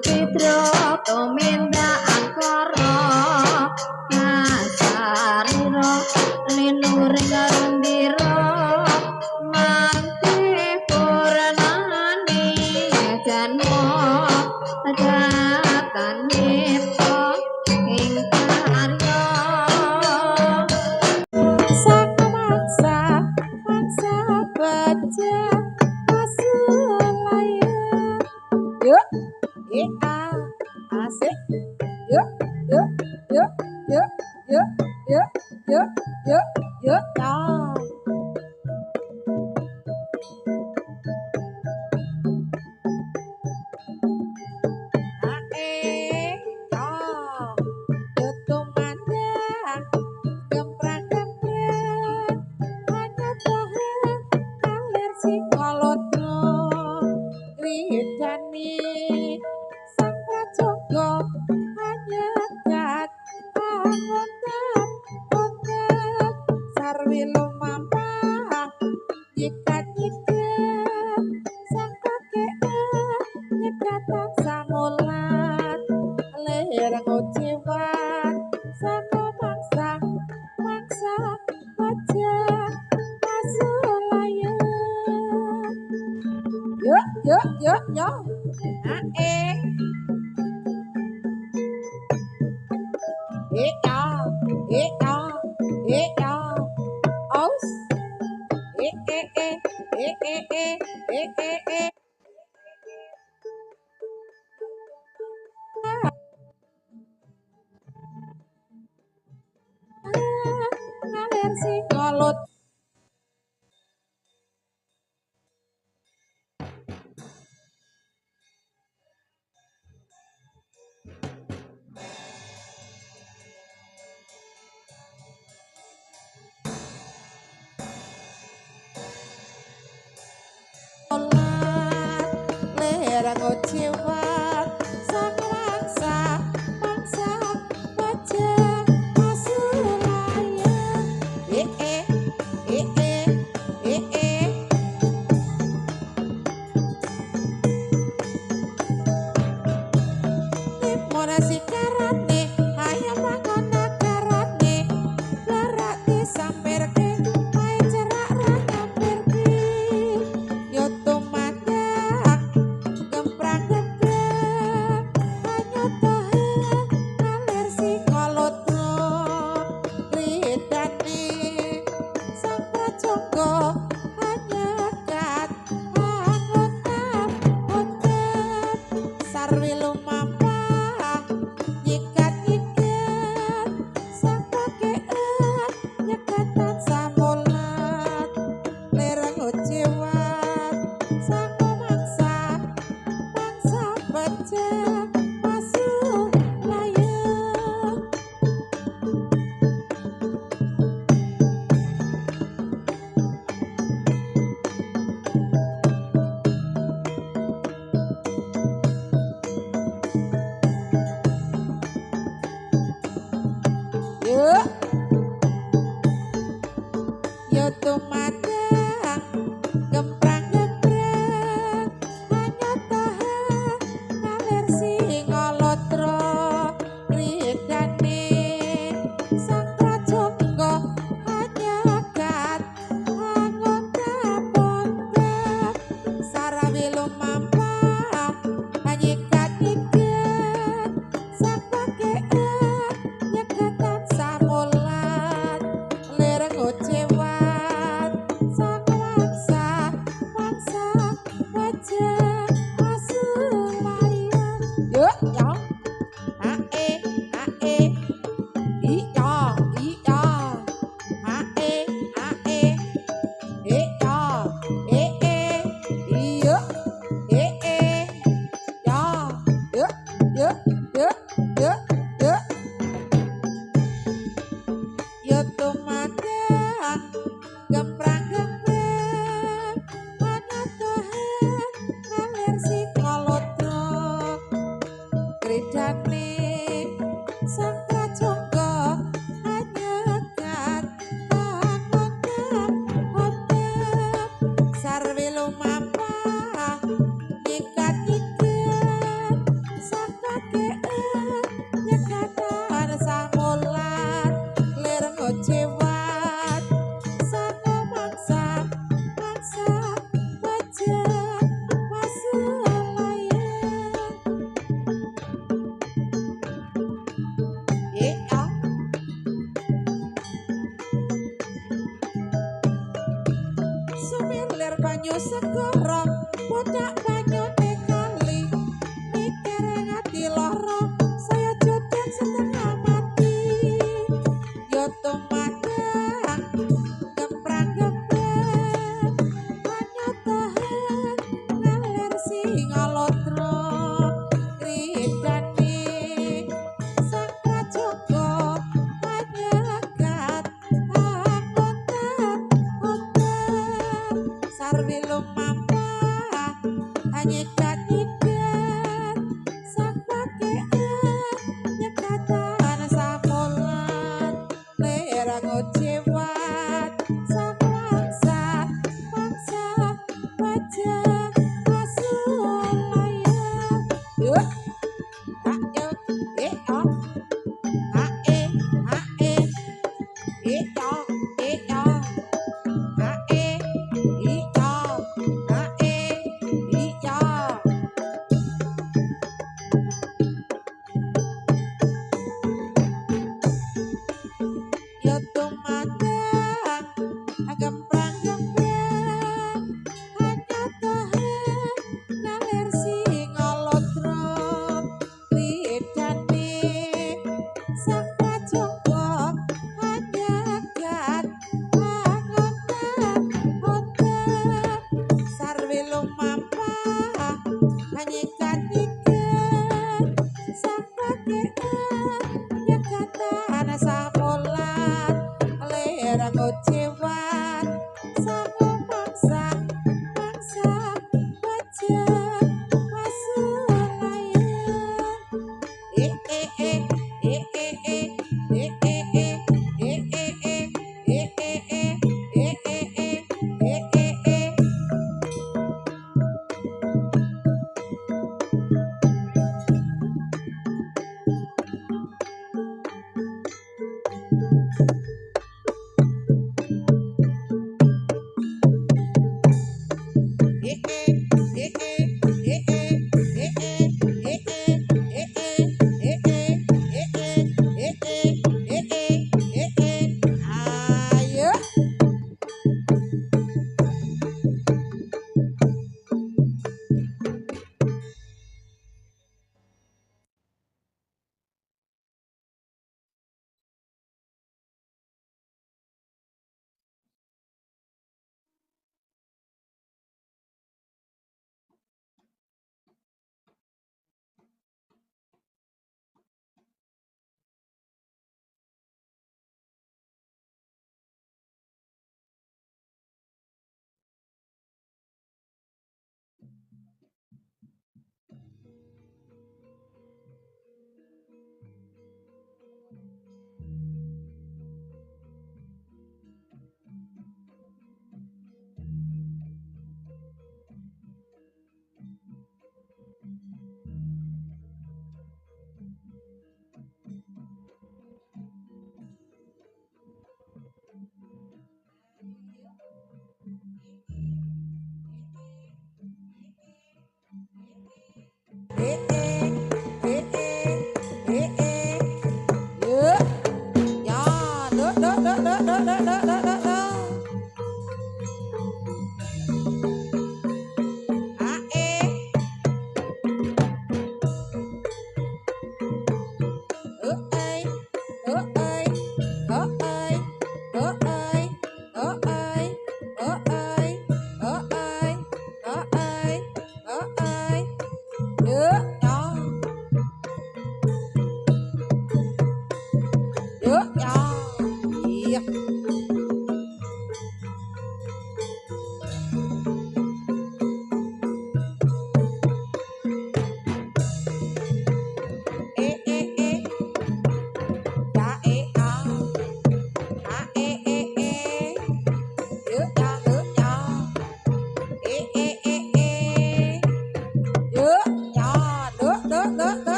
Citra Tomenda Angkara Nasarira Linuring Garundira Mangke Puranani Janmo Jatanipto Ing Karya Saka mangsa baca Pasulaya Yuk asik yuk yuk yuk yuk yuk yuk yuk yuk yuk dah Yo, aus, ngalir si kolut. Lera ngociwat sang mangsa baca pasulaya Mona sikarane hayam mangkona karane larati samperke ae cerak ra nyamperke yo tumandak gemprang gemprang hanya tahan ngalir si kolotno ridani sang prajonggo hanya kat angotan sarwi lumampa nyikat-nyikat sang pakean nyekatan samulat lereng uciwat sang mangsa baca pasulaya yuk yo tumandang gemprang-gemprang hanya tahan ngalir si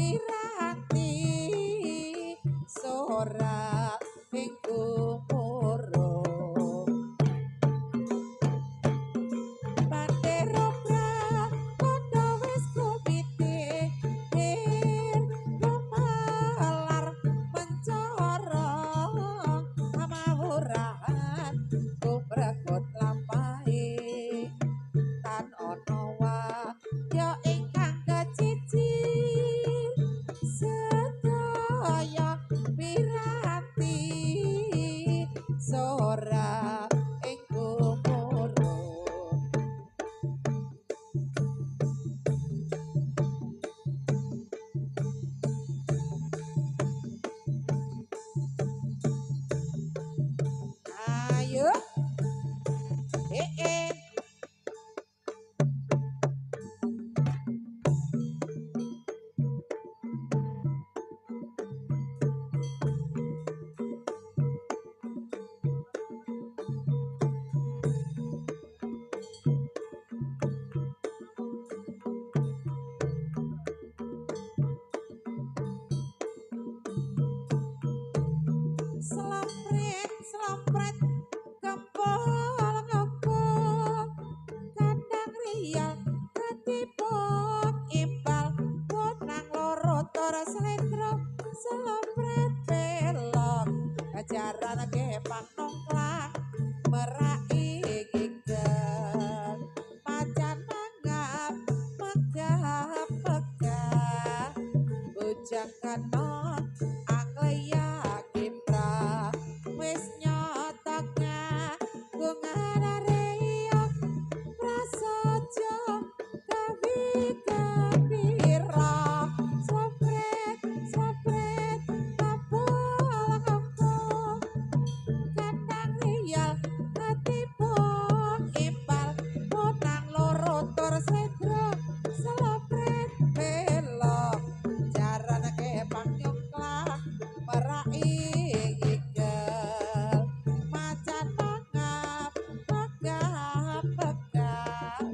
piranti sora ing kumuro bandero kondo wis kumite lumalar mencoro amawuran kubrekut lampahe tan ono ya ingkang kecicil sedaya piranti sora ing kumuro ayo eh Slompret, slompret, kempol ngepok, kandang riang, ketipok, impal, bonang loro, tora selendro, slompret belok, kejaran kepang nongklang, merai gigel, macan mangap, megap, megap, bujang kanon, angleya kipra, wis nyotoknya, bunga reyok, prasaja, kawi kepira, sopret, sopret, kapol kapol, kandang rial, ketipok, impal, bonang loro, tor sedro, selopret, belok, jaran kepang nyongklang, merai gigel, macan mangap, megap, megap,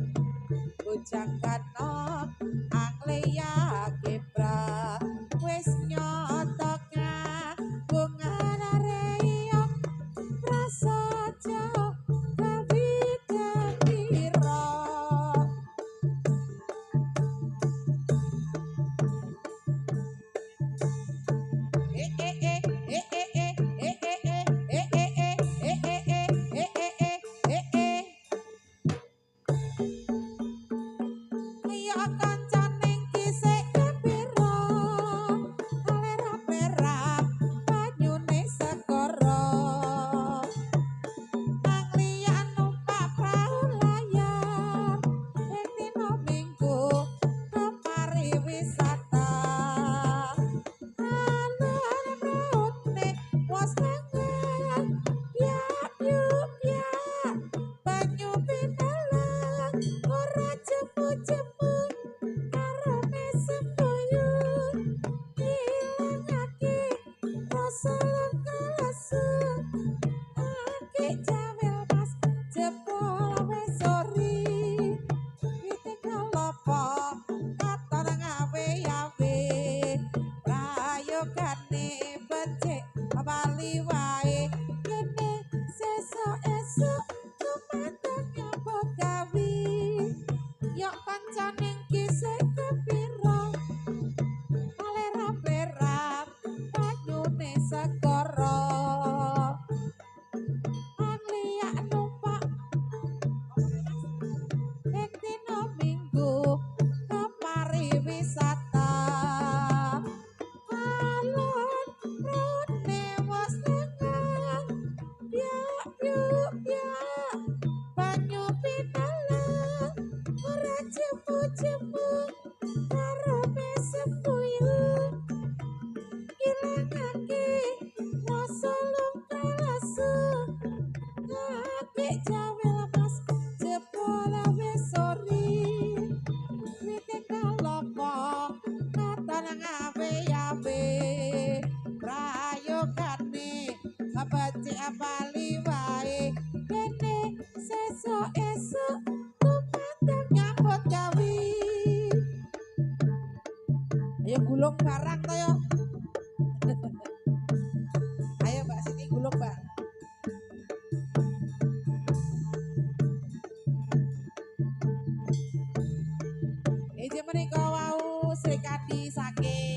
bujang kanok, angleya kipra, wis nyotoknya, bunga reyok, prasaja, kawi kepira. Iya kancaning kisik kepira alerap-lerap banyune segara anglian numpak prau layar ing dina minggu kepariwisata alun raune wos lengan piak piuk piak banyu pinalang ora jemu-jemu karo mesembuyut ilangake rasa lesu ake jawel mas jebol wis sori wite kalopo katon ngawe-awe prayogane becik bali wae kene sesuk esuk lumampah nyapa gawi yok kancaning kisik kepira alerap-lerap banyune segara angliak numpak ing dina minggu kepariwisata alun rune wos lengan piak piuk piak banyu pinalang ora jemu-jemu karo mesembuyut ilangake rasa lesu ake jawel mas jebol wis sori wite kalopo Ayo gulung barang to yo. Ayo Mbak Siti gulung Mbak. Ije menika wau Sri Kandi saking